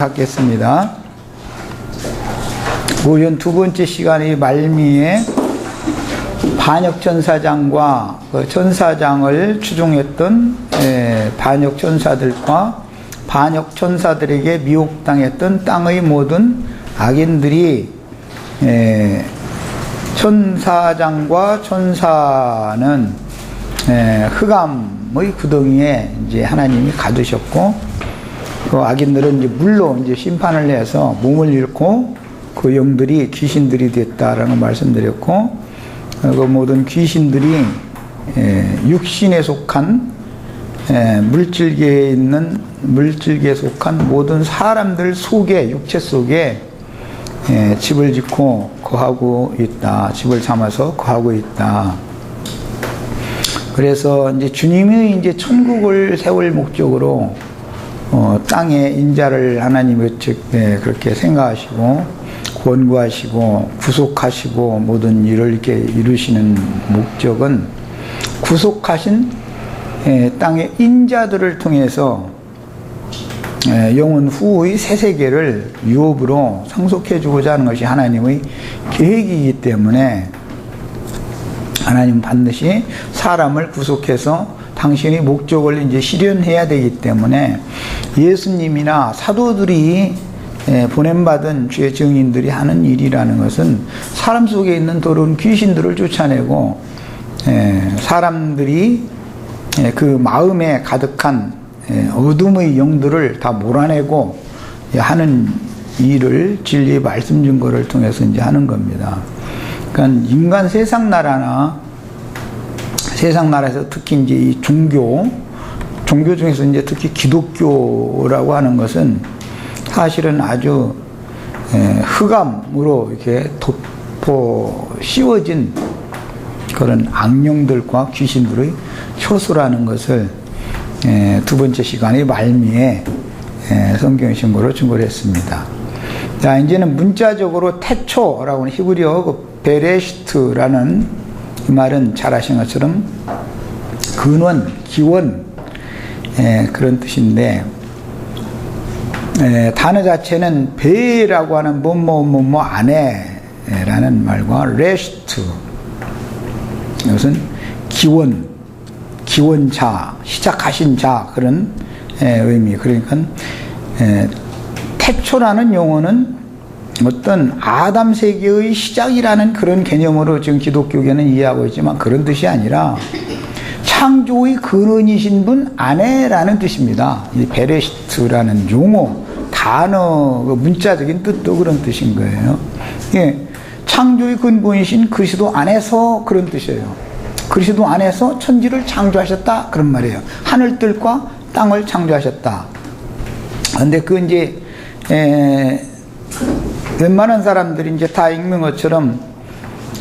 하겠습니다. 오전 두 번째 시간의 말미에 반역천사장과 그 천사장을 추종했던 반역천사들과 반역천사들에게 미혹당했던 땅의 모든 악인들이 천사장과 천사는 흑암의 구덩이에 이제 하나님이 가두셨고, 그 악인들은 이제 물로 이제 심판을 해서 몸을 잃고 그 영들이 귀신들이 됐다라는 말씀드렸고, 그 모든 귀신들이 육신에 속한 물질계에 속한 모든 사람들 속에, 육체 속에 집을 짓고 거하고 있다. 집을 삼아서 거하고 있다. 그래서 이제 주님이 이제 천국을 세울 목적으로 땅에 인자를 하나님이 그렇게 생각하시고 권고하시고 구속하시고 모든 일을 이렇게 이루시는 목적은 구속하신 땅의 인자들을 통해서 영원 후의 새 세계를 유업으로 상속해 주고자 하는 것이 하나님의 계획이기 때문에 하나님은 반드시 사람을 구속해서 당신의 목적을 이제 실현해야 되기 때문에 예수님이나 사도들이 보냄받은 죄 증인들이 하는 일이라는 것은 사람 속에 있는 더러운 귀신들을 쫓아내고 사람들이 그 마음에 가득한 어둠의 영들을 다 몰아내고 하는 일을 진리의 말씀 증거를 통해서 이제 하는 겁니다. 그러니까 인간 세상 나라에서 특히 이제 이 종교 중에서 이제 특히 기독교라고 하는 것은 사실은 아주 흑암으로 이렇게 덮어 씌워진 그런 악령들과 귀신들의 효소라는 것을 두 번째 시간의 말미에 성경 신고로 증거를 했습니다. 자, 이제는 문자적으로 태초라고 하는 히브리어 그 베레시트라는 이 말은 잘 아시는 것처럼 근원, 기원 그런 뜻인데, 단어 자체는 베라고 하는 뭐뭐 안에라는 말과 레시트, 이것은 기원자, 시작하신 자, 그런 의미. 그러니까 태초라는 용어는 어떤 아담 세계의 시작이라는 그런 개념으로 지금 기독교계는 이해하고 있지만 그런 뜻이 아니라 창조의 근원이신 분 안에라는 뜻입니다. 이 베레시트라는 용어, 단어, 문자적인 뜻도 그런 뜻인 거예요. 예, 창조의 근본이신 그리스도 안에서 그런 뜻이에요. 그리스도 안에서 천지를 창조하셨다, 그런 말이에요. 하늘들과 땅을 창조하셨다. 근데 그 이제 웬만한 사람들이 이제 다 읽는 것처럼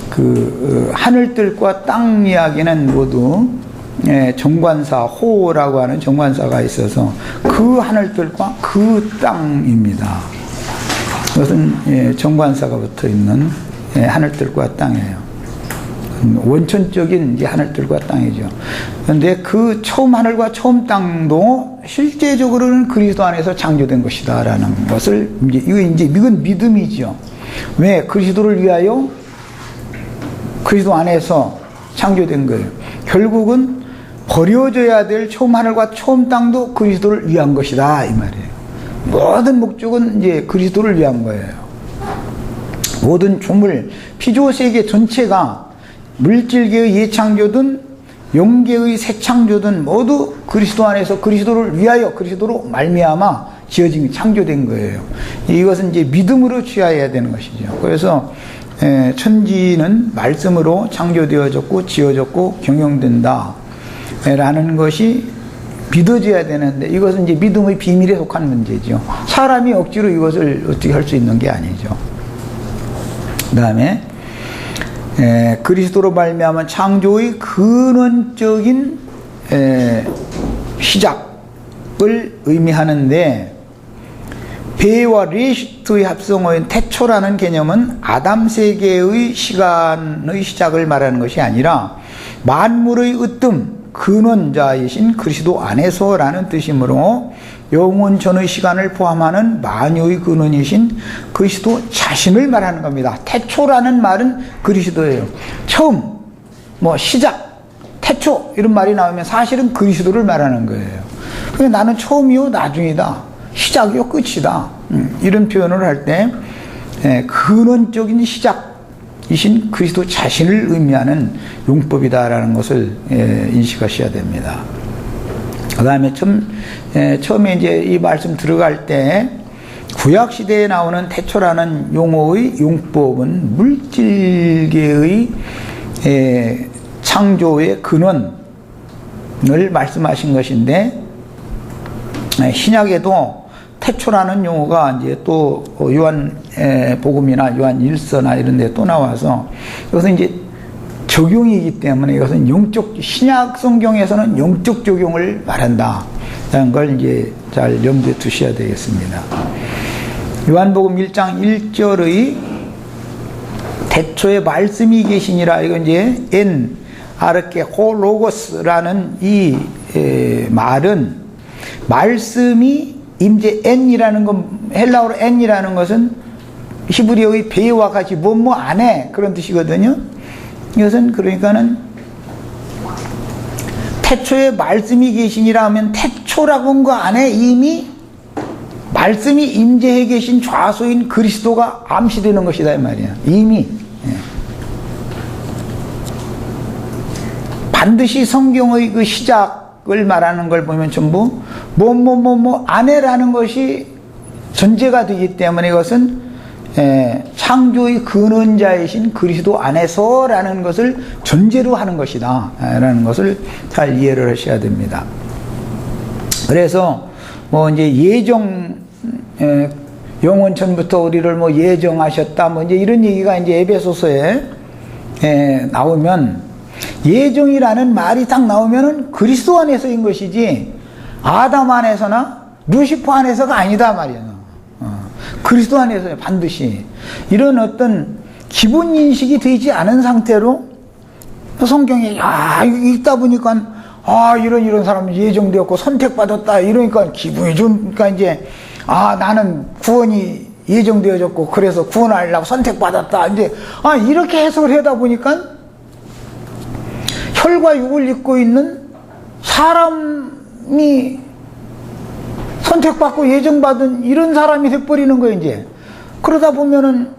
그 하늘들과 땅 이야기는 모두 정관사, 호라고 하는 정관사가 있어서 그 하늘들과 그 땅입니다. 그것은 정관사가 붙어 있는 하늘들과 땅이에요. 원천적인 이제 하늘들과 땅이죠. 그런데 그 처음 하늘과 처음 땅도 실제적으로는 그리스도 안에서 창조된 것이다라는 것을 이건 믿음이죠. 왜? 그리스도를 위하여 그리스도 안에서 창조된 거예요. 결국은 버려져야 될 처음 하늘과 처음 땅도 그리스도를 위한 것이다, 이 말이에요. 모든 목적은 이제 그리스도를 위한 거예요. 모든 조물, 피조 세계 전체가 물질계의 예창조든 영계의 새창조든 모두 그리스도 안에서 그리스도를 위하여 그리스도로 말미암아 지어진, 창조된 거예요. 이것은 이제 믿음으로 취하해야 되는 것이죠. 그래서 천지는 말씀으로 창조되어졌고 지어졌고 경영된다 라는 것이 믿어져야 되는데, 이것은 이제 믿음의 비밀에 속한 문제죠. 사람이 억지로 이것을 어떻게 할 수 있는 게 아니죠. 그 다음에 그리스도로 말미암은 창조의 근원적인 시작을 의미하는데, 베와 레시트의 합성어인 태초라는 개념은 아담 세계의 시간의 시작을 말하는 것이 아니라 만물의 으뜸, 근원자이신 그리스도 안에서라는 뜻이므로 영원전의 시간을 포함하는 만유의 근원이신 그리스도 자신을 말하는 겁니다. 태초라는 말은 그리스도예요. 처음, 시작, 태초 이런 말이 나오면 사실은 그리스도를 말하는 거예요. 그래서 나는 처음이요 나중이다, 시작이요 끝이다, 이런 표현을 할 때 근원적인 시작이신 그리스도 자신을 의미하는 용법이다라는 것을 인식하셔야 됩니다. 그 다음에 처음에 이제 이 말씀 들어갈 때 구약시대에 나오는 태초라는 용어의 용법은 물질계의 창조의 근원을 말씀하신 것인데, 신약에도 태초라는 용어가 이제 또 요한 복음이나 요한 1서나 이런 데 또 나와서 이것은 이제 적용이기 때문에 이것은 신약 성경에서는 영적 적용을 말한다. 라는 걸 이제 잘 염두에 두셔야 되겠습니다. 요한복음 1장 1절의 태초에 말씀이 계시니라, 이건 이제 엔 아르케 호로고스라는 이 말은 말씀이 임재 엔이라는 건, 헬라어로 엔이라는 것은 히브리어의 배와 같이 뭐뭐 안에 그런 뜻이거든요. 이것은 그러니까는 태초에 말씀이 계시니라 하면 태초라고 한 거 안에 이미 말씀이 임재해 계신 좌소인 그리스도가 암시되는 것이다 이 말이야. 이미 반드시 성경의 그 시작을 말하는 걸 보면 전부 안에라는 것이 전제가 되기 때문에 이것은 창조의 근원자이신 그리스도 안에서라는 것을 전제로 하는 것이다 라는 것을 잘 이해를 하셔야 됩니다. 그래서 이제 영원 전부터 우리를 예정하셨다 이제 이런 얘기가 이제 에베소서에 나오면, 예정이라는 말이 딱 나오면은 그리스도 안에서인 것이지 아담 안에서나 루시퍼 안에서가 아니다 말이에요. 그리스도 안에서 반드시 이런 어떤 기본 인식이 되지 않은 상태로 성경에 읽다 보니까 이런 사람이 예정되었고 선택받았다 이러니까 기분이 좀, 그러니까 이제 나는 구원이 예정되어졌고 그래서 구원하려고 선택받았다, 이제 이렇게 해석을 하다 보니까 혈과 육을 입고 있는 사람이 선택받고 예정받은 이런 사람이 돼버리는 거예요. 이제 그러다 보면은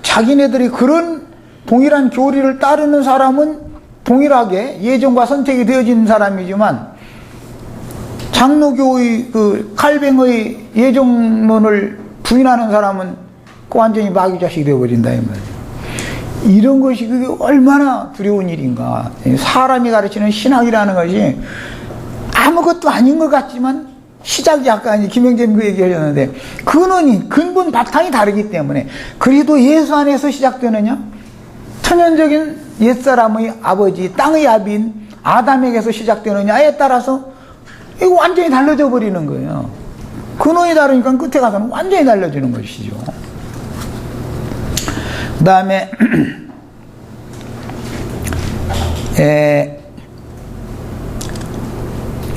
자기네들이 그런 동일한 교리를 따르는 사람은 동일하게 예정과 선택이 되어진 사람이지만, 장로교의 그 칼뱅의 예정론을 부인하는 사람은 완전히 마귀 자식이 되어버린다 이 말이에요. 이런 것이 그게 얼마나 두려운 일인가. 사람이 가르치는 신학이라는 것이 아무것도 아닌 것 같지만 시작이 아까 김영재님 그 얘기하셨는데 근본 바탕이 다르기 때문에, 그리도 예수 안에서 시작되느냐, 천연적인 옛사람의 아버지 땅의 아비인 아담에게서 시작되느냐에 따라서 이거 완전히 달라져 버리는 거예요. 근원이 다르니까 끝에 가서는 완전히 달라지는 것이죠. 그 다음에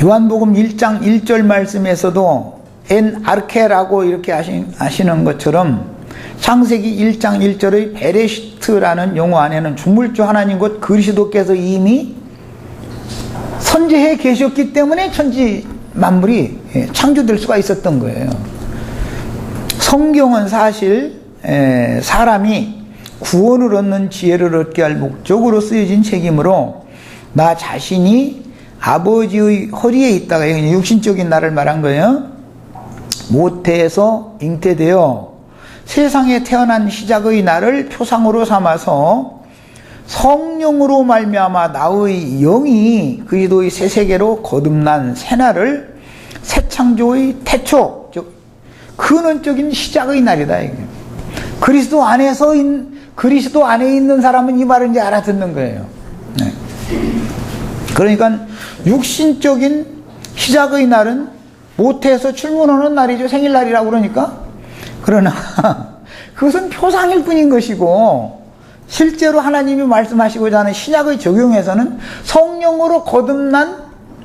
요한복음 1장 1절 말씀에서도 엔 아르케라고 이렇게 하시는 것처럼 창세기 1장 1절의 베레시트라는 용어 안에는 중물주 하나님 곧 그리스도께서 이미 선재해 계셨기 때문에 천지 만물이 창조될 수가 있었던 거예요. 성경은 사실 사람이 구원을 얻는 지혜를 얻게 할 목적으로 쓰여진 책이므로 나 자신이 아버지의 허리에 있다가, 육신적인 나를 말한 거예요. 모태에서 잉태되어 세상에 태어난 시작의 나를 표상으로 삼아서 성령으로 말미암아 나의 영이 그리스도의 새 세계로 거듭난 새날을 새 창조의 태초, 즉 근원적인 시작의 날이다. 그리스도 안에 있는 사람은 이 말을 이제 알아듣는 거예요. 네. 그러니까 육신적인 시작의 날은 모태에서 출문하는 날이죠. 생일날이라고 그러니까. 그러나 그것은 표상일 뿐인 것이고, 실제로 하나님이 말씀하시고자 하는 신약의 적용에서는 성령으로 거듭난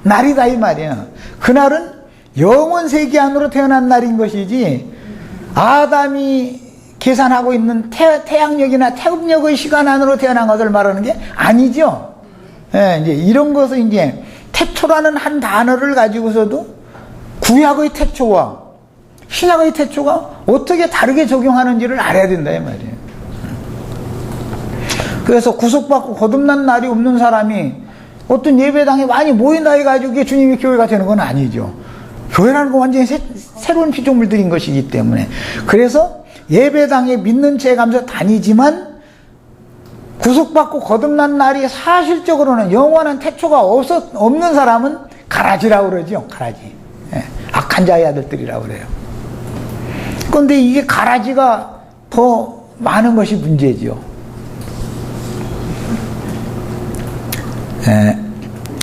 날이다 이 말이에요. 그날은 영원 세계 안으로 태어난 날인 것이지, 아담이 계산하고 있는 태양력이나 태음력의 시간 안으로 태어난 것을 말하는 게 아니죠. 예, 이제 이런 것을 이제 태초라는 한 단어를 가지고서도 구약의 태초와 신약의 태초가 어떻게 다르게 적용하는지를 알아야 된다 이 말이에요. 그래서 구속받고 거듭난 날이 없는 사람이 어떤 예배당에 많이 모인다 해가지고 이게 주님의 교회가 되는 건 아니죠. 교회라는 건 완전히 새로운 피조물들인 것이기 때문에. 그래서 예배당에 믿는 채 가면서 다니지만 구속받고 거듭난 날이 사실적으로는 영원한 태초가 없는 사람은 가라지라고 그러죠. 가라지. 예, 악한 자의 아들들이라고 그래요. 그런데 이게 가라지가 더 많은 것이 문제죠. 예,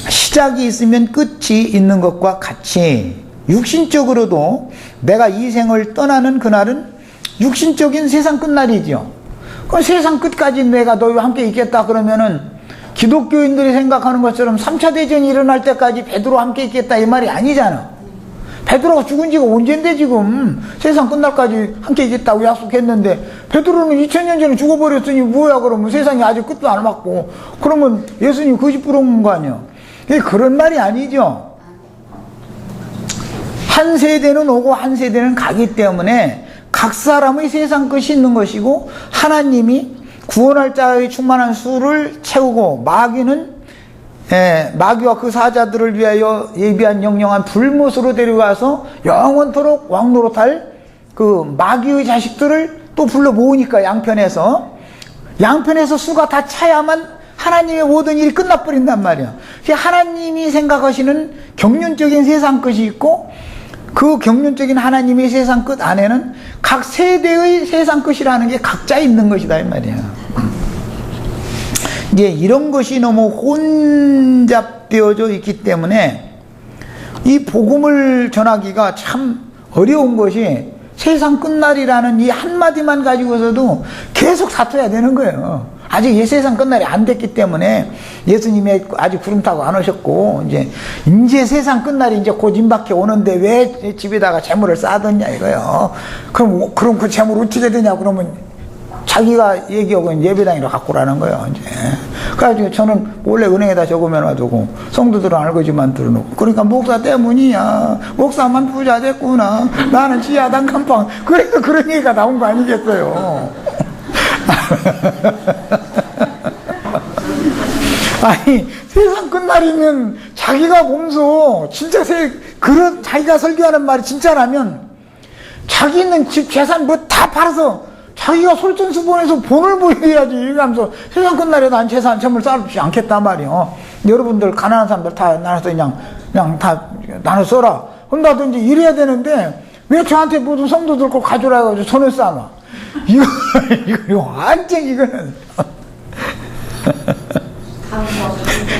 시작이 있으면 끝이 있는 것과 같이 육신적으로도 내가 이 생을 떠나는 그날은 육신적인 세상 끝날이죠. 그 세상 끝까지 내가 너희와 함께 있겠다 그러면은 기독교인들이 생각하는 것처럼 3차 대전이 일어날 때까지 베드로와 함께 있겠다 이 말이 아니잖아. 베드로가 죽은 지가 언젠데 지금 세상 끝날까지 함께 있겠다고 약속했는데 베드로는 2000년 전에 죽어버렸으니 뭐야 그러면 세상이 아직 끝도 안 왔고 그러면 예수님 거짓 부른 거 아니야. 이게 그런 말이 아니죠. 한 세대는 오고 한 세대는 가기 때문에 각 사람의 세상 끝이 있는 것이고 하나님이 구원할 자의 충만한 수를 채우고 마귀와 그 사자들을 위하여 예비한 영영한 불못으로 데려가서 영원토록 왕노릇할 그 마귀의 자식들을 또 불러 모으니까 양편에서 수가 다 차야만 하나님의 모든 일이 끝나버린단 말이야. 하나님이 생각하시는 경륜적인 세상 끝이 있고 그 경륜적인 하나님의 세상 끝 안에는 각 세대의 세상 끝이라는 게 각자 있는 것이다 이 말이야. 이제 이런 것이 너무 혼잡되어져 있기 때문에 이 복음을 전하기가 참 어려운 것이 세상 끝날이라는 이 한마디만 가지고서도 계속 다퉈야 되는 거예요. 아직 이 세상 끝날이 안 됐기 때문에 예수님이 아직 구름 타고 안 오셨고 이제 세상 끝날이 이제 곧 임박해 오는데 왜 집에다가 재물을 쌓아뒀냐 이거요. 그럼 그 재물 어떻게 되냐 그러면 자기가 얘기하고 예배당이라 갖고 오라는 거예요. 이제 그래가지고 저는 원래 은행에다 적으면 놔두고 성도들은 알고지만 들어놓고 그러니까 목사 때문이야. 목사만 부자 됐구나. 나는 지하당 감방. 그래서 그런 얘기가 나온 거 아니겠어요. 아니 세상 끝날이면 자기가 몸소 진짜 그런 자기가 설교하는 말이 진짜라면 자기 있는 집 재산 뭐 다 팔아서 자기가 솔선수범해서 본을 보여야지 이러면서 세상 끝날에 난 재물 쌓아주지 않겠단 말이요. 여러분들 가난한 사람들 다 나눠서 그냥 다 나눠 써라 한다든지 이래야 되는데 왜 저한테 모든 성도들 걸 가져라 해가지고 손을 쌓아놔. 이거 완전 이거는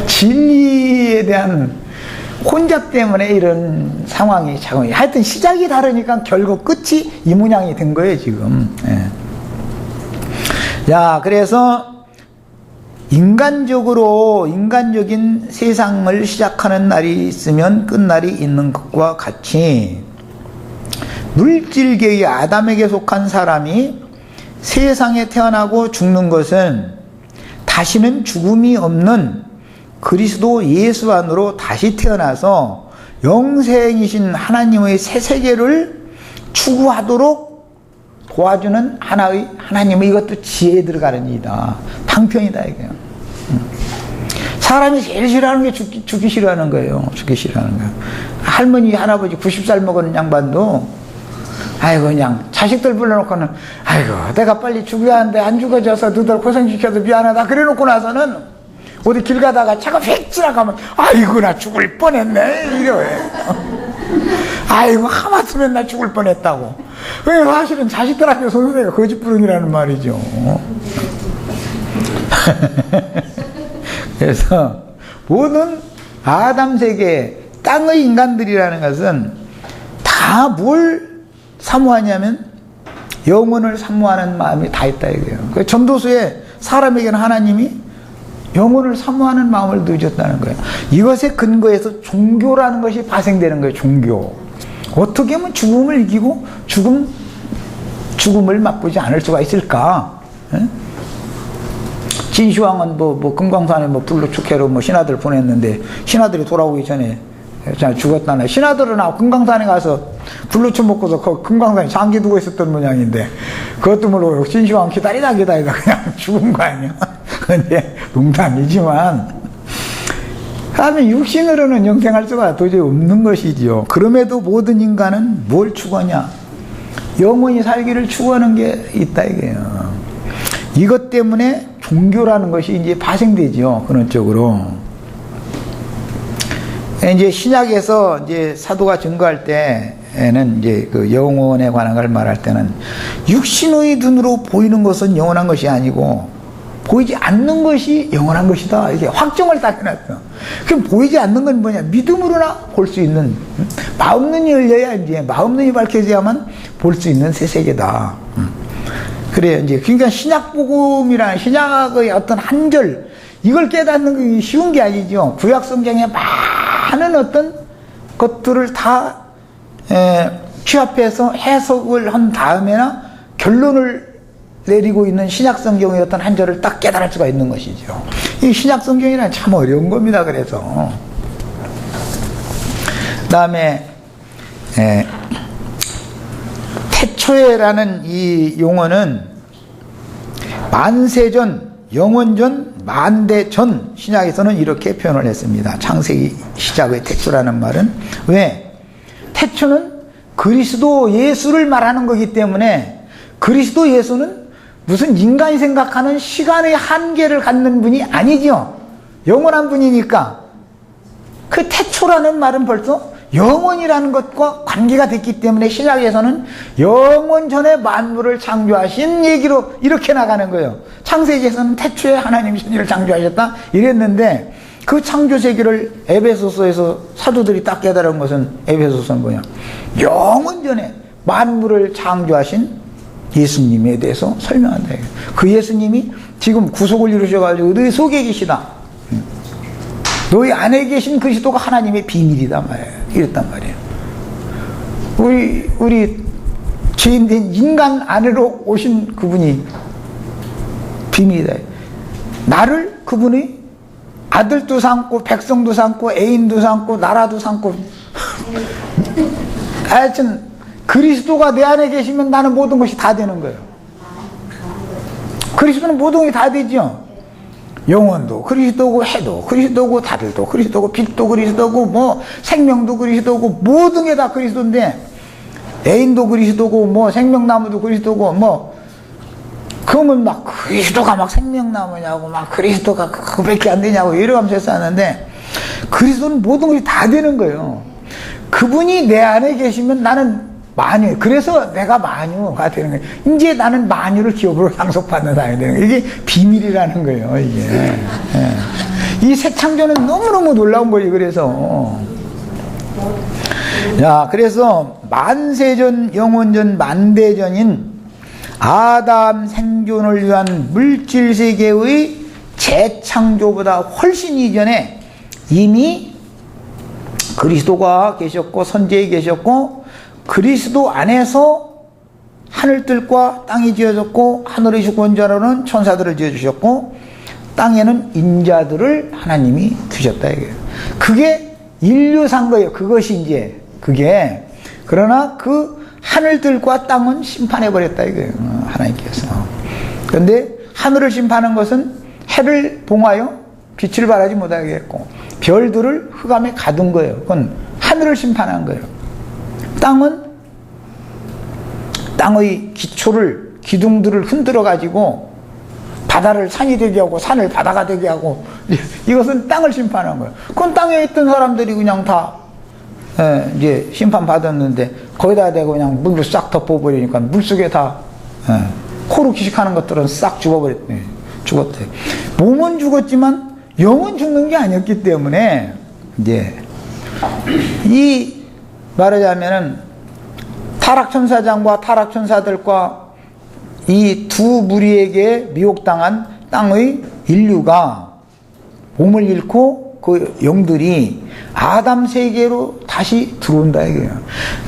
진리에 대한 혼잡 때문에 이런 상황이 자꾸 하여튼 시작이 다르니까 결국 끝이 이 모양이 된 거예요 지금. 예. 자, 그래서 인간적인 세상을 시작하는 날이 있으면 끝날이 있는 것과 같이 물질계의 아담에게 속한 사람이 세상에 태어나고 죽는 것은 다시는 죽음이 없는 그리스도 예수 안으로 다시 태어나서 영생이신 하나님의 새 세계를 추구하도록 도와주는 하나님의 이것도 지혜에 들어가는 일이다. 방편이다 이게요. 사람이 제일 싫어하는 게 죽기 싫어하는 거예요. 죽기 싫어하는 거예요. 할머니 할아버지 90살 먹은 양반도 아이고 그냥 자식들 불러놓고는 아이고 내가 빨리 죽어야 하는데 안 죽어져서 너들 고생시켜서 미안하다 그래놓고 나서는 어디 길 가다가 차가 휙 지나가면 아이고 나 죽을 뻔했네 이래. 아이고 하마터면 나 죽을 뻔했다고. 왜 사실은 자식들한테 손수레가 거짓부릉이라는 말이죠. 그래서 모든 아담 세계 땅의 인간들이라는 것은 다 뭘 사모하냐면 영혼을 사모하는 마음이 다 있다 이거예요. 그 전도서에 사람에게는 하나님이 영혼을 사모하는 마음을 넣으셨다는 거예요. 이것에 근거해서 종교라는 것이 발생되는 거예요. 종교. 어떻게 하면 죽음을 이기고 죽음을 맛보지 않을 수가 있을까? 에? 진시황은 금강산에 불로 축해로 신하들 보냈는데, 신하들이 돌아오기 전에 죽었다네. 신하들은 금강산에 가서 불로 쳐먹고서 금강산에 장기 두고 있었던 모양인데, 그것도 모르고 진시황 기다리다 그냥 죽은 거 아니야? 근데 농담이지만, 그러면 육신으로는 영생할 수가 도저히 없는 것이지요. 그럼에도 모든 인간은 뭘 추구하냐? 영원히 살기를 추구하는 게 있다 이게요. 이것 때문에 종교라는 것이 이제 파생되지요. 그런 쪽으로. 이제 신약에서 이제 사도가 증거할 때에는 이제 그 영혼에 관한 걸 말할 때는 육신의 눈으로 보이는 것은 영원한 것이 아니고 보이지 않는 것이 영원한 것이다. 이게 확정을 딱 해놨어. 그럼 보이지 않는 건 뭐냐? 믿음으로나 볼 수 있는, 마음 눈이 열려야 이제 마음 눈이 밝혀져야만 볼 수 있는 새 세계다. 그래요. 이제 그러니까 신약복음이라는 신약의 어떤 한 절, 이걸 깨닫는 게 쉬운 게 아니죠. 구약 성경에 많은 어떤 것들을 다 취합해서 해석을 한 다음에나 결론을 내리고 있는 신약 성경의 어떤 한 절을 딱 깨달을 수가 있는 것이죠. 이 신약 성경이란 참 어려운 겁니다. 그래서 그다음에 태초에라는 이 용어는 만세전, 영원전, 만대전, 신약에서는 이렇게 표현을 했습니다. 창세기 시작의 태초라는 말은 왜? 태초는 그리스도 예수를 말하는 거기 때문에, 그리스도 예수는 무슨 인간이 생각하는 시간의 한계를 갖는 분이 아니죠. 영원한 분이니까. 그 태초라는 말은 벌써 영원이라는 것과 관계가 됐기 때문에 신약에서는 영원 전에 만물을 창조하신 얘기로 이렇게 나가는 거예요. 창세기에서는 태초에 하나님이 천지를 창조하셨다 이랬는데, 그 창조 세계를 에베소서에서 사도들이 딱 깨달은 것은, 에베소서는 뭐냐? 영원 전에 만물을 창조하신 예수님에 대해서 설명한다. 그 예수님이 지금 구속을 이루셔가지고 너희 속에 계시다. 너희 안에 계신 그리스도가 하나님의 비밀이다 말이에요. 이랬단 말이에요. 우리 죄인된 인간 안으로 오신 그분이 비밀이다. 나를 그분이 아들도 삼고 백성도 삼고 애인도 삼고 나라도 삼고 하여튼 그리스도가 내 안에 계시면 나는 모든 것이 다 되는 거예요. 그리스도는 모든 것이 다 되죠. 영혼도 그리스도고, 해도 그리스도고, 다들도 그리스도고, 빛도 그리스도고, 생명도 그리스도고, 모든 게 다 그리스도인데, 애인도 그리스도고, 생명나무도 그리스도고, 그러면 막 그리스도가 생명나무냐고, 그리스도가 그밖에 안 되냐고 이러면서 했었는데, 그리스도는 모든 것이 다 되는 거예요. 그분이 내 안에 계시면 나는 만유, 그래서 내가 만유가 되는 거예요. 이제 나는 만유를 기업으로 상속받는 사람이 되는 거예요. 이게 비밀이라는 거예요, 이게. 이 새 창조는 너무너무 놀라운 거예요, 그래서. 자, 그래서 만세전, 영원전, 만대전인 아담 생존을 위한 물질 세계의 재창조보다 훨씬 이전에 이미 그리스도가 계셨고, 선지에 계셨고, 그리스도 안에서 하늘들과 땅이 지어졌고, 하늘의 주권자로는 천사들을 지어주셨고, 땅에는 인자들을 하나님이 두셨다 이거예요. 그게 인류산 거예요. 그것이 이제 그게. 그러나 그 하늘들과 땅은 심판해버렸다 이거예요. 하나님께서. 그런데 하늘을 심판한 것은 해를 봉하여 빛을 발하지 못하게 했고, 별들을 흑암에 가둔 거예요. 그건 하늘을 심판한 거예요. 땅은 땅의 기초를, 기둥들을 흔들어 가지고 바다를 산이 되게 하고 산을 바다가 되게 하고, 이것은 땅을 심판한 거예요. 그건 땅에 있던 사람들이 그냥 다 이제 심판받았는데, 거기다 대고 그냥 물로 싹 덮어버리니까 물속에 다 코로 기식하는 것들은 싹 죽어버렸대. 죽었대. 몸은 죽었지만 영은 죽는 게 아니었기 때문에, 이제 이 말하자면은 타락천사장과 타락천사들과 이 두 무리에게 미혹당한 땅의 인류가 몸을 잃고 그 영들이 아담 세계로 다 다시 들어온다 이거예요.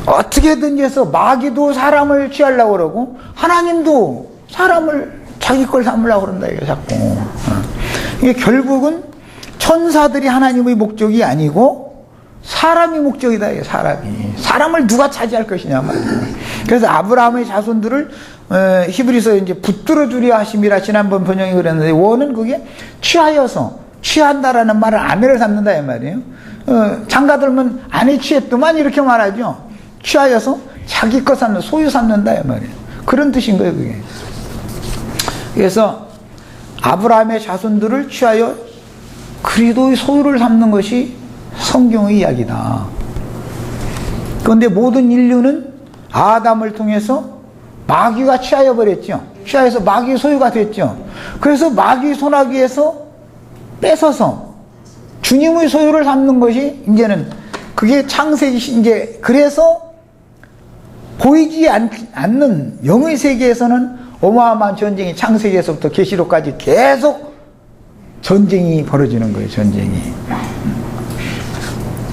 어떻게든지 해서 마귀도 사람을 취하려고 그러고 하나님도 사람을 자기 걸 삼으려고 그런다 이게 자꾸. 이게 결국은 천사들이 하나님의 목적이 아니고 사람이 목적이다 이게 사람을 누가 차지할 것이냐 말이에요. 그래서 아브라함의 자손들을 히브리서에 이제 붙들어 주려 하심이라 지난번 번역이 그랬는데 원은 그게 취하여서 취한다라는 말은 아내를 삼는다 이 말이에요. 장가들면 아내 취했더만 이렇게 말하죠. 취하여서 자기 것 삼는 소유 삼는다 이 말이에요. 그런 뜻인 거예요 그게. 그래서 아브라함의 자손들을 취하여 그리스도의 소유를 삼는 것이 성경의 이야기다. 그런데 모든 인류는 아담을 통해서 마귀가 취하여 버렸죠. 취하여서 마귀의 소유가 됐죠. 그래서 마귀 손아귀에서 뺏어서 주님의 소유를 삼는 것이 이제는 그게 창세기 이제 그래서 보이지 않는 영의 세계에서는 어마어마한 전쟁이 창세기에서부터 계시록까지 계속 전쟁이 벌어지는 거예요. 전쟁이.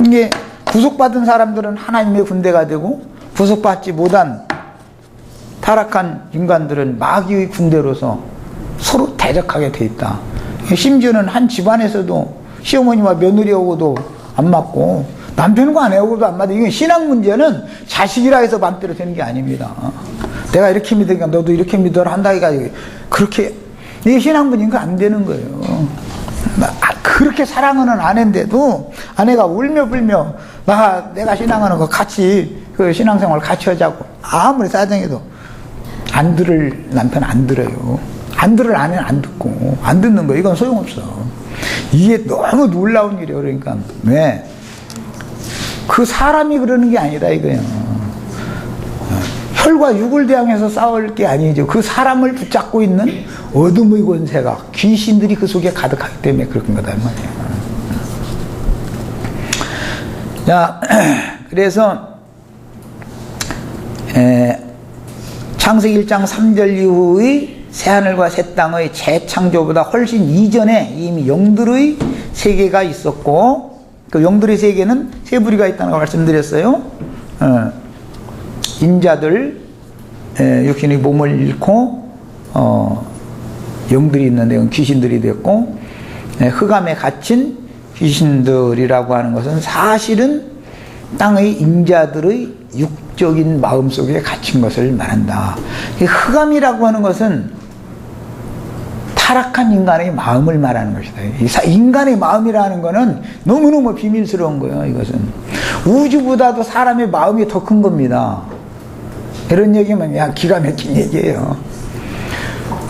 이게 구속받은 사람들은 하나님의 군대가 되고 구속받지 못한 타락한 인간들은 마귀의 군대로서 서로 대적하게 돼 있다. 심지어는 한 집안에서도 시어머니와 며느리하고도 안 맞고 남편과 아내하고도 안 맞아. 이건 신앙 문제는 자식이라 해서 맘대로 되는 게 아닙니다. 내가 이렇게 믿으니까 너도 이렇게 믿어라 한다니까 그렇게 이게 신앙 문제니까 안 되는 거예요. 그렇게 사랑하는 아내인데도 아내가 울며 불며 내가 신앙하는 거 같이 그 신앙생활 같이 하자고 아무리 사정해도 안 들을 남편 안 들어요. 안 들을 아내는 안 듣고 안 듣는 거 이건 소용없어. 이게 너무 놀라운 일이에요. 그러니까 왜? 그 사람이 그러는 게 아니다 이거예요. 혈과 육을 대항해서 싸울 게 아니죠. 그 사람을 붙잡고 있는 어둠의 권세가 귀신들이 그 속에 가득하기 때문에 그런 거다 말이에요. 자, 그래서 창세기 1장 3절 이후의 새하늘과 새 땅의 재창조보다 훨씬 이전에 이미 영들의 세계가 있었고 그 영들의 세계는 세 부류가 있다는 걸 말씀드렸어요. 인자들 육신의 몸을 잃고 영들이 있는데 귀신들이 됐고 흑암에 갇힌 귀신들이라고 하는 것은 사실은 땅의 인자들의 육적인 마음 속에 갇힌 것을 말한다. 흑암이라고 하는 것은 타락한 인간의 마음을 말하는 것이다. 인간의 마음이라는 것은 너무너무 비밀스러운 거예요. 이것은 우주보다도 사람의 마음이 더 큰 겁니다. 이런 얘기면 기가 막힌 얘기예요.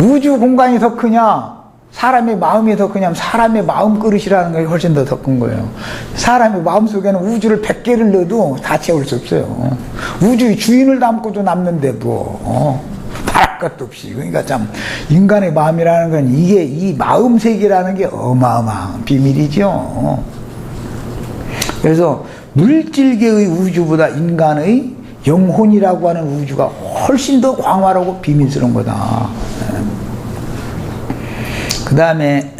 우주 공간이 더 크냐 사람의 마음이 더 크냐 사람의 마음 그릇이라는 것이 훨씬 더 큰 거예요. 사람의 마음 속에는 우주를 100개를 넣어도 다 채울 수 없어요. 우주의 주인을 담고도 남는데도 바랄 것도 없이. 그러니까 참 인간의 마음이라는 건 이게 이 마음 세계라는 게 어마어마한 비밀이죠. 그래서 물질계의 우주보다 인간의 영혼이라고 하는 우주가 훨씬 더 광활하고 비밀스러운 거다. 그 다음에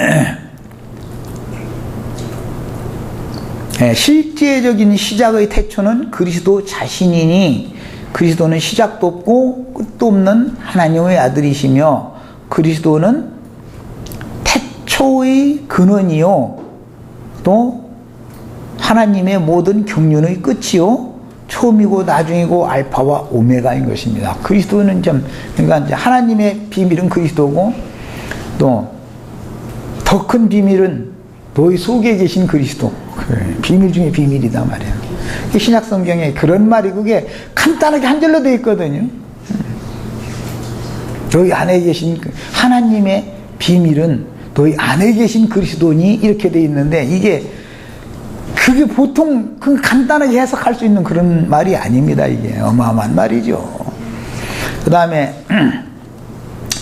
실제적인 시작의 태초는 그리스도 자신이니 그리스도는 시작도 없고 끝도 없는 하나님의 아들이시며 그리스도는 태초의 근원이요 또 하나님의 모든 경륜의 끝이요 처음이고 나중이고 알파와 오메가인 것입니다. 그리스도는 그러니까 이제 하나님의 비밀은 그리스도고 또 더 큰 비밀은 너희 속에 계신 그리스도. 비밀 중에 비밀이다 말이에요. 신약 성경에 그런 말이 그게 간단하게 한 절로 되어 있거든요. 너희 안에 계신 하나님의 비밀은 너희 안에 계신 그리스도니 이렇게 되어 있는데 이게 그게 보통 그 간단하게 해석할 수 있는 그런 말이 아닙니다. 이게 어마어마한 말이죠. 그 다음에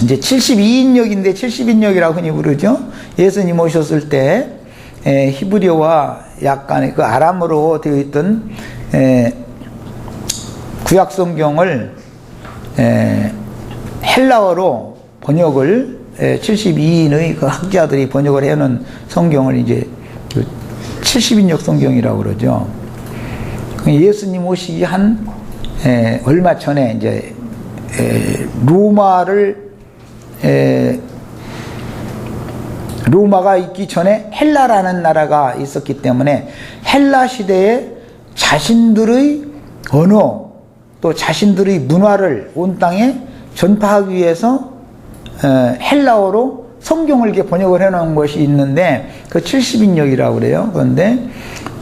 이제 72인역인데 70인역이라고 흔히 부르죠. 예수님 오셨을 때 히브리어와 약간의 그 아람어로 되어 있던 구약 성경을 헬라어로 번역을 72인의 그 학자들이 번역을 해놓은 성경을 이제 70인역 성경이라고 그러죠. 예수님 오시기 한 얼마 전에 이제 로마가 있기 전에 헬라라는 나라가 있었기 때문에 헬라 시대에 자신들의 언어 또 자신들의 문화를 온 땅에 전파하기 위해서 헬라어로 성경을 이렇게 번역을 해놓은 것이 있는데 그 70인역이라고 그래요. 그런데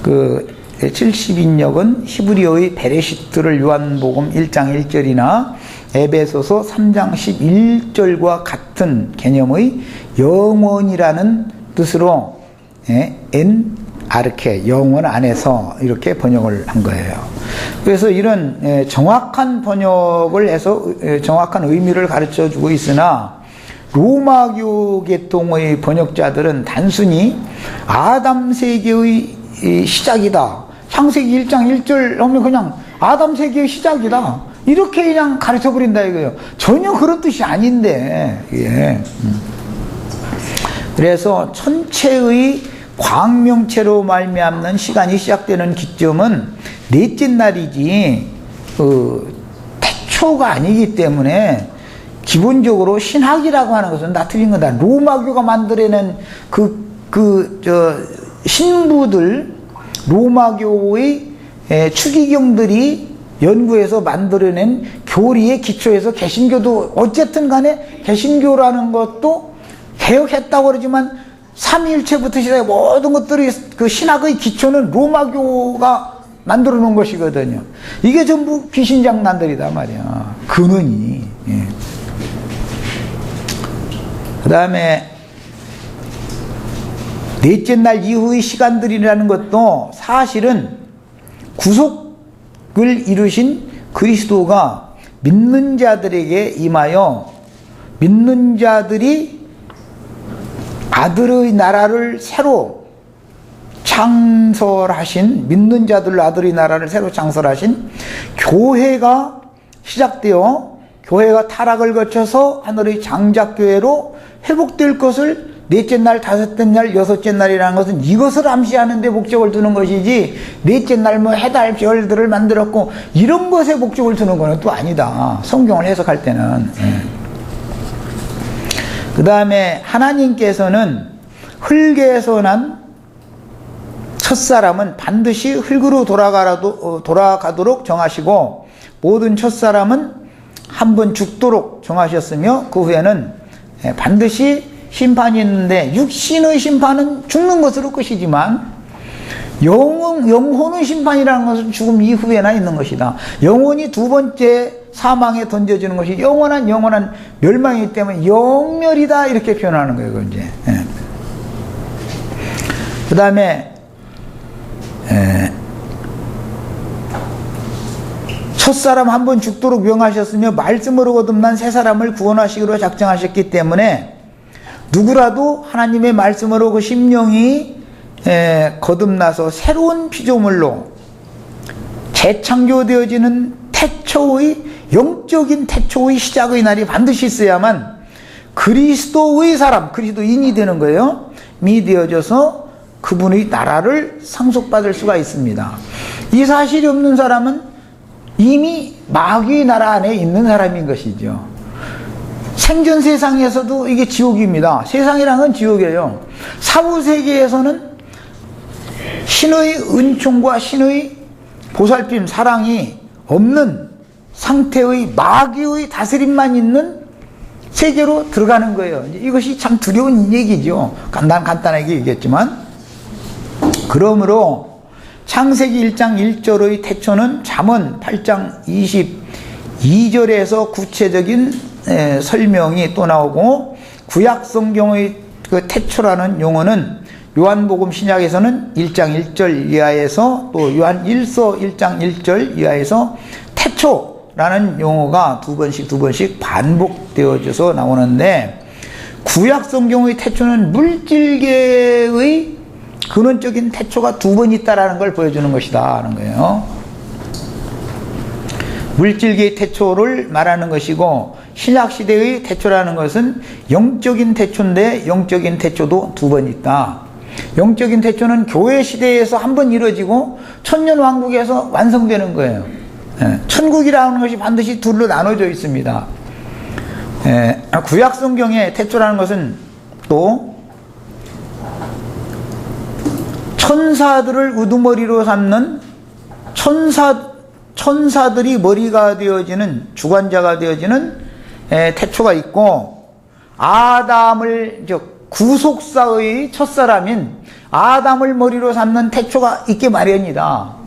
그 70인역은 히브리어의 베레시트를 요한복음 1장 1절이나 에베소서 3장 11절과 같은 개념의 영원이라는 뜻으로 엔 아르케 영원 안에서 이렇게 번역을 한 거예요. 그래서 이런 정확한 번역을 해서 정확한 의미를 가르쳐 주고 있으나 로마교 계통의 번역자들은 단순히 아담 세계의 시작이다. 창세기 1장 1절 하면 그냥 아담 세계의 시작이다. 이렇게 그냥 가르쳐 버린다 이거예요. 전혀 그런 뜻이 아닌데. 예. 그래서 천체의 광명체로 말미암는 시간이 시작되는 기점은 넷째 날이지 태초가 아니기 때문에 기본적으로 신학이라고 하는 것은 다 틀린 거다. 로마교가 만들어낸 신부들 로마교의 추기경들이 연구해서 만들어낸 교리의 기초에서 개신교도 어쨌든 간에 개신교라는 것도 개혁했다고 그러지만 삼위일체부터 시작해 모든 것들이 그 신학의 기초는 로마교가 만들어 놓은 것이거든요. 이게 전부 귀신장난들이다 말이야. 근원이. 예. 그 다음에 넷째 날 이후의 시간들이라는 것도 사실은 구속을 이루신 그리스도가 믿는 자들에게 임하여 믿는 자들이 아들의 나라를 새로 창설하신 믿는 자들 아들의 나라를 새로 창설하신 교회가 시작되어 교회가 타락을 거쳐서 하늘의 장작교회로 회복될 것을 넷째 날, 다섯째 날, 여섯째 날이라는 것은 이것을 암시하는 데 목적을 두는 것이지 넷째 날 뭐 해달 별들을 만들었고 이런 것에 목적을 두는 것은 또 아니다. 성경을 해석할 때는. 그 다음에 하나님께서는 흙에서 난 첫사람은 반드시 흙으로 돌아가도록 정하시고 모든 첫사람은 한번 죽도록 정하셨으며 그 후에는 반드시 심판이 있는데 육신의 심판은 죽는 것으로 끝이지만 영혼의 심판이라는 것은 죽음 이후에나 있는 것이다. 영혼이 두 번째 사망에 던져지는 것이 영원한 멸망이기 때문에 영멸이다 이렇게 표현하는 거예요. 이제. 그 다음에 첫사람 한 번 죽도록 명하셨으며 말씀으로 거듭난 새 사람을 구원하시기로 작정하셨기 때문에 누구라도 하나님의 말씀으로 그 심령이 거듭나서 새로운 피조물로 재창조되어지는 태초의 영적인 태초의 시작의 날이 반드시 있어야만 그리스도의 사람, 그리스도인이 되는 거예요. 미 되어져서 그분의 나라를 상속받을 수가 있습니다. 이 사실이 없는 사람은 이미 마귀의 나라 안에 있는 사람인 것이죠. 생전 세상에서도 이게 지옥입니다. 세상이란 건 지옥이에요. 사후세계에서는 신의 은총과 신의 보살핌, 사랑이 없는 상태의 마귀의 다스림만 있는 세계로 들어가는 거예요. 이것이 참 두려운 얘기죠. 간단하게 얘기했지만. 그러므로 창세기 1장 1절의 태초는 잠언 8장 22절에서 구체적인 설명이 또 나오고 구약 성경의 그 태초라는 용어는 요한복음 신약에서는 1장 1절 이하에서 또 요한 1서 1장 1절 이하에서 태초라는 용어가 두 번씩 반복되어져서 나오는데 구약 성경의 태초는 물질계의 근원적인 태초가 두 번 있다라는 걸 보여주는 것이다 하는 거예요. 물질계의 태초를 말하는 것이고 신약시대의 태초라는 것은 영적인 태초인데 영적인 태초도 두 번 있다. 영적인 태초는 교회 시대에서 한번 이루어지고 천년왕국에서 완성되는 거예요. 천국이라는 것이 반드시 둘로 나눠져 있습니다. 구약 성경의 태초라는 것은 또 천사들을 우두머리로 삼는 천사들이 머리가 되어지는 주관자가 되어지는 태초가 있고, 아담을 구속사의 첫사람인 아담을 머리로 삼는 태초가 있게 마련이다.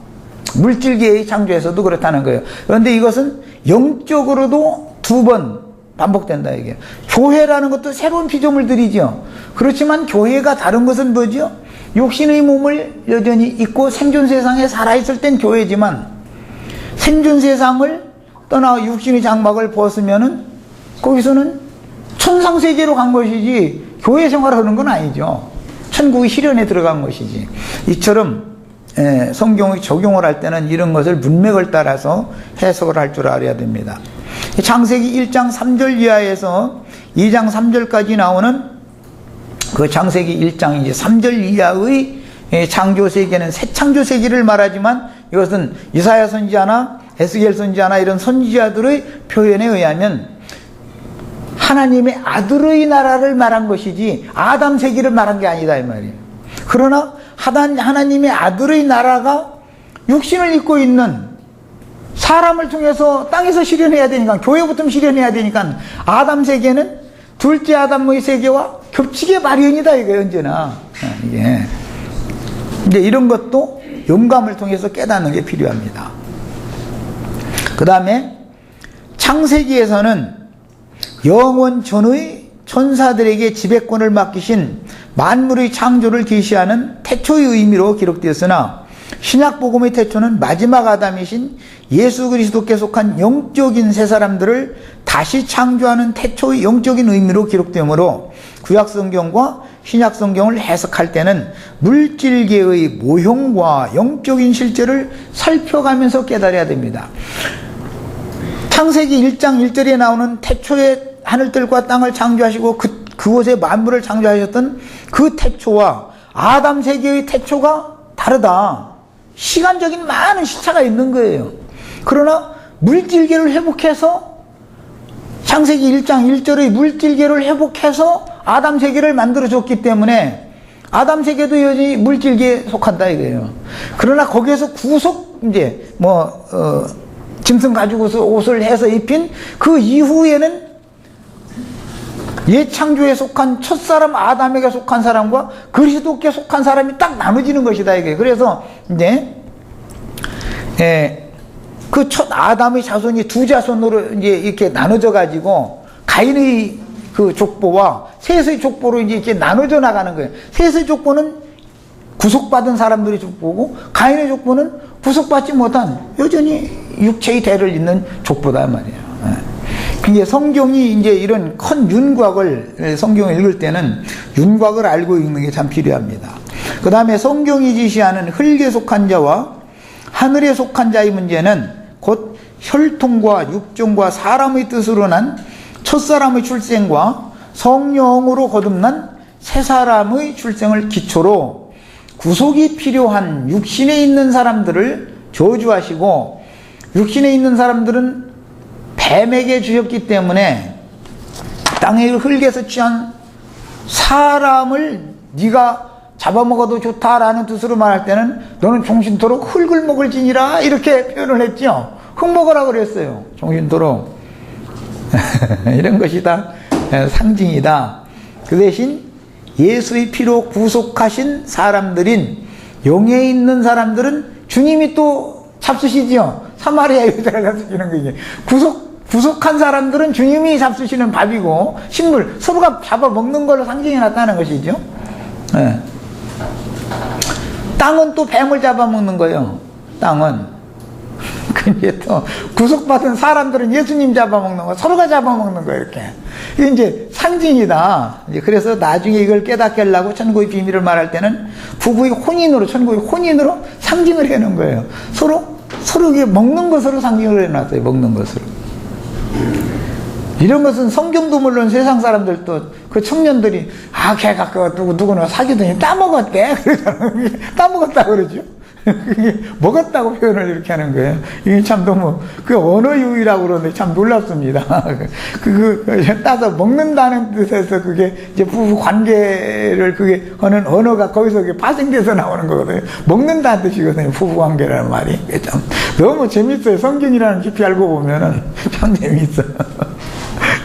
물질계의 창조에서도 그렇다는 거예요. 그런데 이것은 영적으로도 두 번 반복된다 이게. 교회라는 것도 새로운 피조물들이죠. 그렇지만 교회가 다른 것은 뭐죠? 육신의 몸을 여전히 입고 생존 세상에 살아있을 땐 교회지만, 생존 세상을 떠나 육신의 장막을 벗으면은 거기서는 천상세계로 간 것이지 교회 생활을 하는 건 아니죠. 천국의 실현에 들어간 것이지. 이처럼 성경의 적용을 할 때는 이런 것을 문맥을 따라서 해석을 할 줄 알아야 됩니다. 창세기 1장 3절 이하에서 2장 3절까지 나오는 그 창세기 1장 이제 3절 이하의 창조 세계는 새 창조 세계를 말하지만, 이것은 이사야 선지자나 에스겔 선지자나 이런 선지자들의 표현에 의하면 하나님의 아들의 나라를 말한 것이지 아담 세계를 말한 게 아니다 이 말이에요. 그러나 하나님의 아들의 나라가 육신을 입고 있는 사람을 통해서 땅에서 실현해야 되니까, 교회부터 실현해야 되니까 아담 세계는 둘째 아담의 세계와 겹치게 마련이다 이거예요. 언제나 이게 이제 이런 것도 영감을 통해서 깨닫는 게 필요합니다. 그 다음에 창세기에서는 영원 전의 천사들에게 지배권을 맡기신 만물의 창조를 계시하는 태초의 의미로 기록되었으나, 신약복음의 태초는 마지막 아담이신 예수 그리스도께 속한 영적인 새 사람들을 다시 창조하는 태초의 영적인 의미로 기록되므로, 구약성경과 신약성경을 해석할 때는 물질계의 모형과 영적인 실제를 살펴가면서 깨달아야 됩니다. 창세기 1장 1절에 나오는 태초에 하늘들과 땅을 창조하시고 그곳에 만물을 창조하셨던 그 태초와 아담 세계의 태초가 다르다. 시간적인 많은 시차가 있는 거예요. 그러나 물질계를 회복해서, 창세기 1장 1절의 물질계를 회복해서 아담 세계를 만들어줬기 때문에 아담 세계도 여전히 물질계에 속한다 이거예요. 그러나 거기에서 짐승 가지고서 옷을 해서 입힌 그 이후에는 예창조에 속한 첫사람 아담에게 속한 사람과 그리스도께 속한 사람이 딱 나눠지는 것이다 이게. 그래서 이제 그 첫 아담의 자손이 두 자손으로 이제 이렇게 나눠져 가지고 가인의 그 족보와 셋의 족보로 이제 이렇게 나눠져 나가는 거예요. 셋의 족보는 구속받은 사람들의 족보고, 가인의 족보는 구속받지 못한 여전히 육체의 대를 잇는 족보다 말이에요. 이제 성경이 이제 이런 큰 윤곽을 성경을 읽을 때는 윤곽을 알고 읽는 게 참 필요합니다. 그 다음에 성경이 지시하는 흙에 속한 자와 하늘에 속한 자의 문제는 곧 혈통과 육종과 사람의 뜻으로 난 첫사람의 출생과 성령으로 거듭난 새 사람의 출생을 기초로 구속이 필요한 육신에 있는 사람들을 저주하시고, 육신에 있는 사람들은 뱀에게 주셨기 때문에 땅의 흙에서 취한 사람을 네가 잡아먹어도 좋다라는 뜻으로 말할 때는 너는 종신토록 흙을 먹을지니라 이렇게 표현을 했죠. 흙 먹으라 그랬어요. 종신토록. 이런 것이 다 상징이다. 그 대신 예수의 피로 구속하신 사람들인 영에 있는 사람들은 주님이 또 잡수시지요. 사마리아 여자를 잡수시는 거지. 구속한 사람들은 주님이 잡수시는 밥이고 식물, 서로가 잡아먹는 걸로 상징해 놨다는 것이죠. 네. 땅은 또 뱀을 잡아먹는 거예요. 땅은. 근데 또 구속받은 사람들은 예수님 잡아먹는 거, 서로가 잡아먹는 거예요. 이렇게. 이게 이제 상징이다. 그래서 나중에 이걸 깨닫게 하려고 천국의 비밀을 말할 때는 부부의 혼인으로, 천국의 혼인으로 상징을 해놓은 거예요. 서로 이게 먹는 것으로 상징을 해놨어요. 먹는 것으로. 이런 것은 성경도 물론 세상 사람들도 그 청년들이 걔가 그 누구나 사귀더니 따먹었대. 따먹었다 그러죠. 그게 먹었다고 표현을 이렇게 하는 거예요. 이게 참 너무 그 언어 유희라고 그러는데 참 놀랍습니다. 따서 먹는다는 뜻에서 그게 이제 부부 관계를 그게 하는 언어가 거기서 그게 파생돼서 나오는 거거든요. 먹는다는 뜻이거든요. 부부 관계라는 말이. 참 너무 재밌어요. 성경이라는 깊이 알고 보면은 참 재밌어요.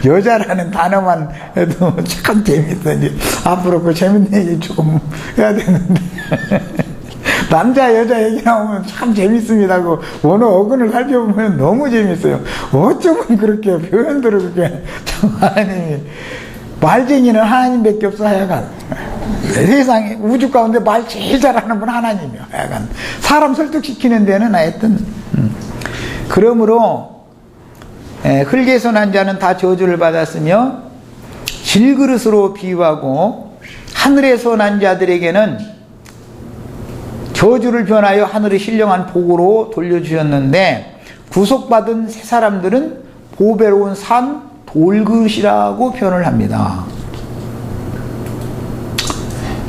여자라는 단어만 해도 참 재밌어. 이제 앞으로 그 재밌는 얘기 조금 해야 되는데. 남자 여자 얘기 나오면 참 재밌습니다. 그 원어 어근을 살펴보면 너무 재밌어요. 어쩌면 그렇게 표현들을 그렇게 참 하나님이 말쟁이는 하나님밖에 없어. 하여간 세상에 우주 가운데 말 제일 잘하는 분 하나님이요. 하여간 사람 설득시키는 데는 하여튼 그러므로 흙에서 난 자는 다 저주를 받았으며 질그릇으로 비유하고 하늘에서 난 자들에게는 저주를 변하여 하늘의 신령한 복으로 돌려주셨는데 구속받은 새 사람들은 보배로운 산 돌그릇이라고 표현을 합니다.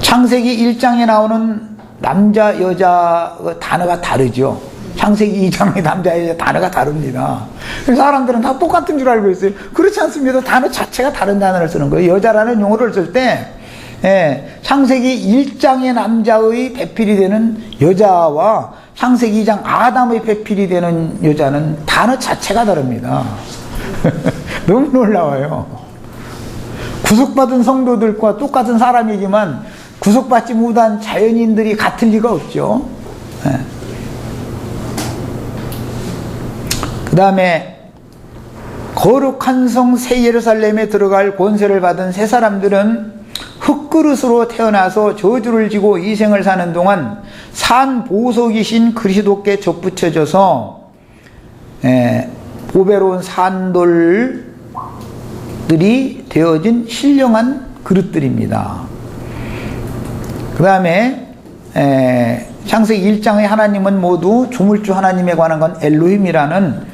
창세기 1장에 나오는 남자 여자 단어가 다르죠. 창세기 2장의 남자 여자 단어가 다릅니다. 사람들은 다 똑같은 줄 알고 있어요. 그렇지 않습니다. 단어 자체가 다른 단어를 쓰는 거예요. 여자라는 용어를 쓸 때 창세기 1장의 남자의 배필이 되는 여자와 창세기 2장 아담의 배필이 되는 여자는 단어 자체가 다릅니다. 너무 놀라워요. 구속받은 성도들과 똑같은 사람이지만 구속받지 못한 자연인들이 같을 리가 없죠. 그 다음에 거룩한 성 새 예루살렘에 들어갈 권세를 받은 새 사람들은 흙그릇으로 태어나서 저주를 지고 이 생을 사는 동안 산 보석이신 그리스도께 접붙여져서 보배로운 산돌들이 되어진 신령한 그릇들입니다. 그 다음에 창세기 1장의 하나님은 모두 조물주 하나님에 관한 건 엘로힘이라는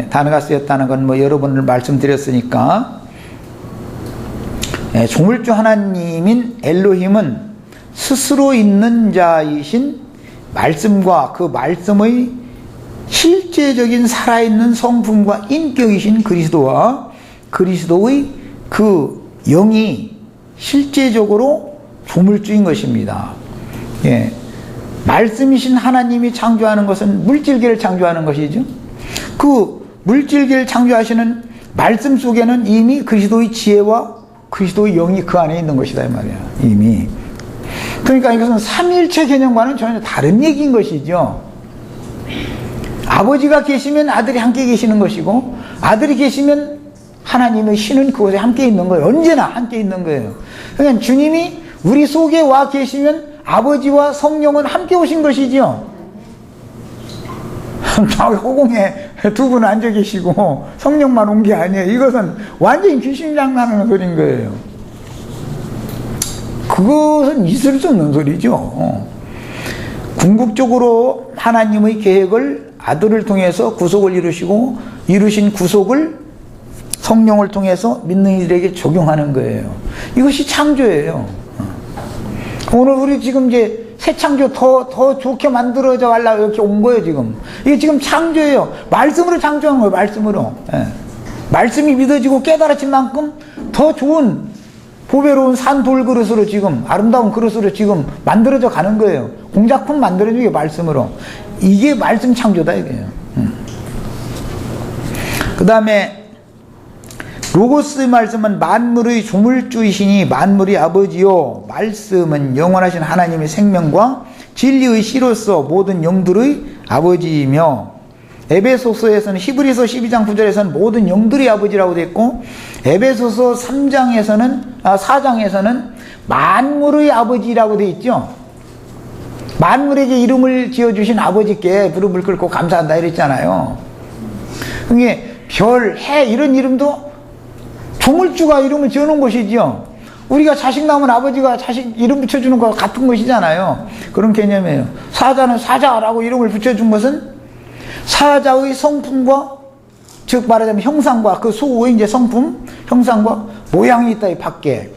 단어가 쓰였다는 건 뭐 여러 번을 말씀드렸으니까 조물주 하나님인 엘로힘은 스스로 있는 자이신 말씀과 그 말씀의 실제적인 살아있는 성품과 인격이신 그리스도와 그리스도의 그 영이 실제적으로 조물주인 것입니다. 말씀이신 하나님이 창조하는 것은 물질계를 창조하는 것이죠. 그 물질계를 창조하시는 말씀 속에는 이미 그리스도의 지혜와 그리스도의 영이 그 안에 있는 것이다 이 말이야. 이미. 그러니까 이것은 삼위일체 개념과는 전혀 다른 얘기인 것이죠. 아버지가 계시면 아들이 함께 계시는 것이고 아들이 계시면 하나님의 신은 그곳에 함께 있는 거예요. 언제나 함께 있는 거예요. 그러니까 주님이 우리 속에 와 계시면 아버지와 성령은 함께 오신 것이죠. 허공에 두 분 앉아 계시고 성령만 온 게 아니에요. 이것은 완전히 귀신 장난하는 소리인 거예요. 그것은 있을 수 없는 소리죠. 궁극적으로 하나님의 계획을 아들을 통해서 구속을 이루시고 이루신 구속을 성령을 통해서 믿는 이들에게 적용하는 거예요. 이것이 창조예요. 오늘 우리 지금 이제 새 창조 더 좋게 만들어져 가려고 이렇게 온 거예요, 지금. 이게 지금 창조예요. 말씀으로 창조한 거예요, 말씀으로. 말씀이 믿어지고 깨달아진 만큼 더 좋은 보배로운 산 돌그릇으로 지금, 아름다운 그릇으로 지금 만들어져 가는 거예요. 공작품 만들어주게 말씀으로. 이게 말씀 창조다, 이게요. 그 다음에, 로고스 말씀은 만물의 조물주이시니 만물의 아버지요 말씀은 영원하신 하나님의 생명과 진리의 씨로서 모든 영들의 아버지이며 에베소서에서는 히브리서 12장 9절에서는 모든 영들의 아버지라고 되어 있고 에베소서 4장에서는 만물의 아버지라고 되어 있죠. 만물에게 이름을 지어주신 아버지께 무릎을 꿇고 감사한다 이랬잖아요. 그게 별, 해 이런 이름도 조물주가 이름을 지어놓은 것이지요. 우리가 자식 낳으면 아버지가 자식 이름 붙여주는 것과 같은 것이잖아요. 그런 개념이에요. 사자는 사자라고 이름을 붙여준 것은 사자의 성품과 즉 말하자면 형상과 그 소의 이제 성품, 형상과 모양이 있다, 이 밖에.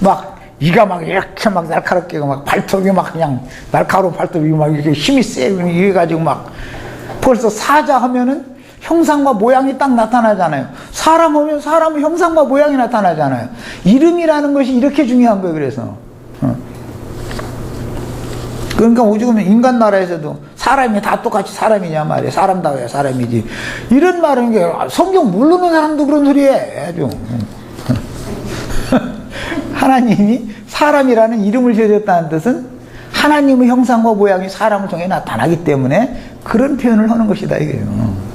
막, 이가 막 이렇게 막 날카롭게, 막 발톱이 막 그냥 날카로운 발톱이 막 이렇게 힘이 세, 이래가지고 막 벌써 사자 하면은 형상과 모양이 딱 나타나잖아요. 사람 하면 사람의 형상과 모양이 나타나잖아요. 이름이라는 것이 이렇게 중요한 거예요, 그래서. 그러니까 오죽 인간 나라에서도 사람이 다 똑같이 사람이냐 말이야. 사람다워야 사람이지. 이런 말은 게 성경 모르는 사람도 그런 소리 해. 아주. 하나님이 사람이라는 이름을 지어줬다는 뜻은 하나님의 형상과 모양이 사람을 통해 나타나기 때문에 그런 표현을 하는 것이다, 이거예요.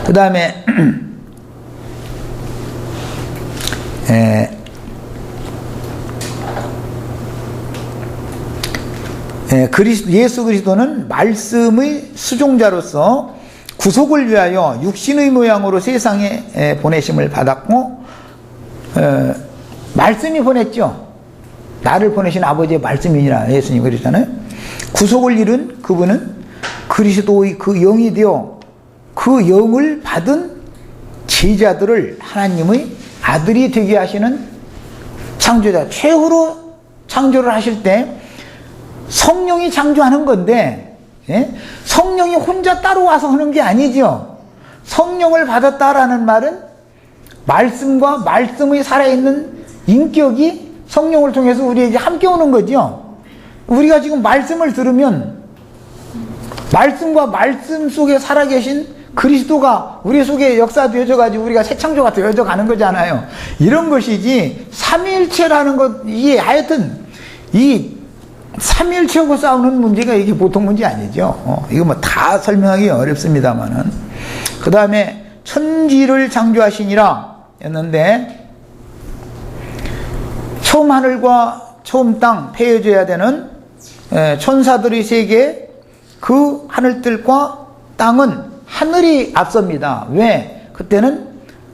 그 다음에, 예수 그리스도는 말씀의 수종자로서 구속을 위하여 육신의 모양으로 세상에 보내심을 받았고, 말씀이 보냈죠. 나를 보내신 아버지의 말씀이니라 예수님 그러잖아요. 구속을 이룬 그분은 그리스도의 그 영이 되어 그 영을 받은 제자들을 하나님의 아들이 되게 하시는 창조자, 최후로 창조를 하실 때 성령이 창조하는 건데, 성령이 혼자 따로 와서 하는 게 아니죠. 성령을 받았다라는 말은 말씀과 말씀의 살아있는 인격이 성령을 통해서 우리에게 함께 오는 거죠. 우리가 지금 말씀을 들으면 말씀과 말씀 속에 살아계신 그리스도가 우리 속에 역사되어져가지고 우리가 새 창조가 되어져 가는 거잖아요. 이런 것이지 삼위일체라는 것이 하여튼 이 삼위일체하고 싸우는 문제가 이게 보통 문제 아니죠. 이거 뭐 다 설명하기 어렵습니다만은. 그 다음에 천지를 창조하시니라 했는데, 처음 하늘과 처음 땅 폐해져야 되는 천사들의 세계, 그 하늘들과 땅은 하늘이 앞섭니다. 왜? 그때는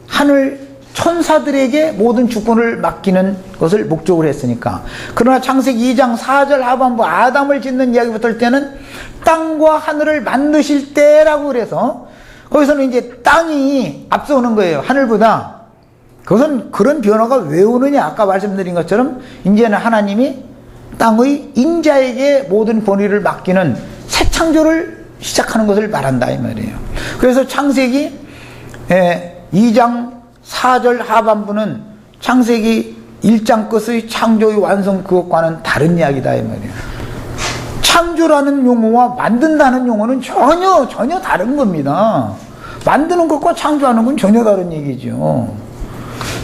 하늘 천사들에게 모든 주권을 맡기는 것을 목적으로 했으니까. 그러나 창세기 2장 4절 하반부 아담을 짓는 이야기부터 할 때는 땅과 하늘을 만드실 때라고 그래서 거기서는 이제 땅이 앞서오는 거예요, 하늘보다. 그것은 그런 변화가 왜 오느냐, 아까 말씀드린 것처럼 이제는 하나님이 땅의 인자에게 모든 권위를 맡기는 새 창조를 시작하는 것을 말한다, 이 말이에요. 그래서 창세기 2장 4절 하반부는 창세기 1장 끝의 창조의 완성 그것과는 다른 이야기다, 이 말이에요. 창조라는 용어와 만든다는 용어는 전혀 다른 겁니다. 만드는 것과 창조하는 건 전혀 다른 얘기죠.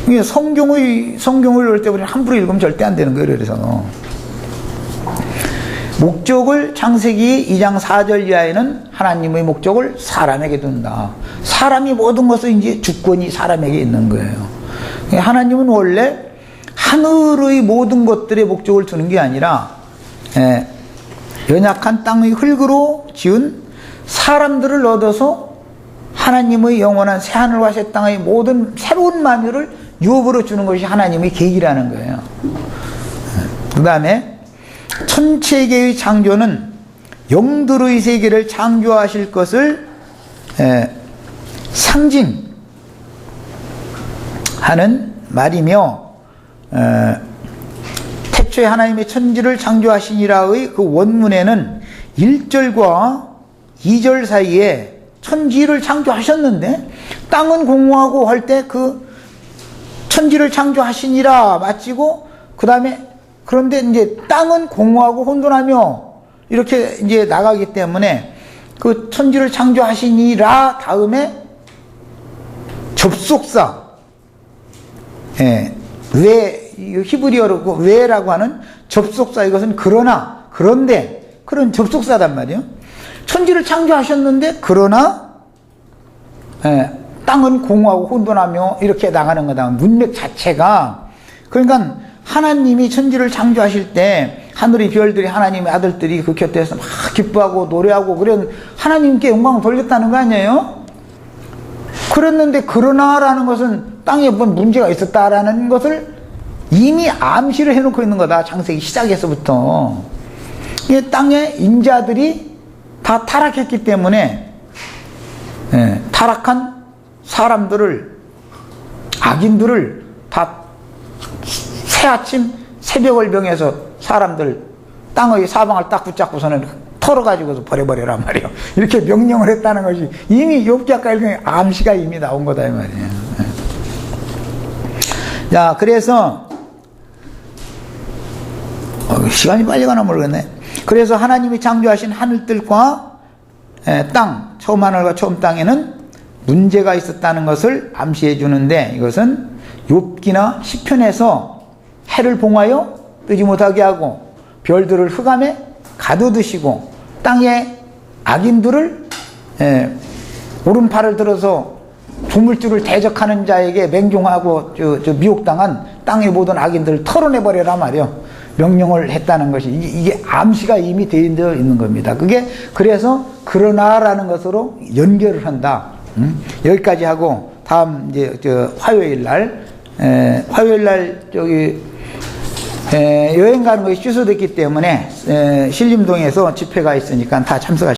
이게 성경을 읽을 때 우리는 함부로 읽으면 절대 안 되는 거예요. 그래서 목적을 창세기 2장 4절 이하에는 하나님의 목적을 사람에게 둔다. 사람이 모든 것을 이제 주권이 사람에게 있는 거예요. 하나님은 원래 하늘의 모든 것들의 목적을 두는 게 아니라 연약한 땅의 흙으로 지은 사람들을 얻어서 하나님의 영원한 새하늘과 새 땅의 모든 새로운 만유를 유업으로 주는 것이 하나님의 계획이라는 거예요. 그 다음에 천체계의 창조는 영들의 세계를 창조하실 것을 상징하는 말이며, 태초에 하나님의 천지를 창조하시니라의 그 원문에는 1절과 2절 사이에 천지를 창조하셨는데 땅은 공허하고 할 때 그 천지를 창조하시니라 마치고, 그 다음에 그런데 이제 땅은 공허하고 혼돈하며 이렇게 이제 나가기 때문에 그 천지를 창조하시니라 다음에 접속사, 왜, 히브리어로 왜라고 하는 접속사, 이것은 그러나, 그런데, 그런 접속사단 말이에요. 천지를 창조하셨는데 그러나 땅은 공허하고 혼돈하며 이렇게 나가는 거다. 문맥 자체가. 그러니까 하나님이 천지를 창조하실 때 하늘의 별들이 하나님의 아들들이 그 곁에서 막 기뻐하고 노래하고 그런 하나님께 영광을 돌렸다는 거 아니에요? 그랬는데 그러나라는 것은 땅에 뭔 문제가 있었다라는 것을 이미 암시를 해놓고 있는 거다. 창세기 시작에서부터. 이 땅의 인자들이 다 타락했기 때문에 타락한 사람들을, 악인들을 다 새아침 새벽을 병해서 사람들 땅의 사방을 딱 붙잡고서는 털어가지고서 버려버리란 말이에요. 이렇게 명령을 했다는 것이 이미 욥기 아까 읽은 암시가 이미 나온 거다 이 말이에요. 자, 그래서 시간이 빨리 가나 모르겠네. 그래서 하나님이 창조하신 하늘들과 땅, 처음 하늘과 처음 땅에는 문제가 있었다는 것을 암시해 주는데, 이것은 욥기나 시편에서 해를 봉하여 뜨지 못하게 하고 별들을 흑암에 가둬두시고 땅의 악인들을 오른팔을 들어서 조물주를 대적하는 자에게 맹종하고 미혹당한 땅의 모든 악인들을 털어내버려라 말이요, 명령을 했다는 것이, 이게 암시가 이미 되어 있는 겁니다. 그게 그래서 그러나라는 것으로 연결을 한다. 여기까지 하고 다음 이제 화요일 날 저기 여행 가는 것이 취소됐기 때문에 신림동에서 집회가 있으니까 다 참석하시고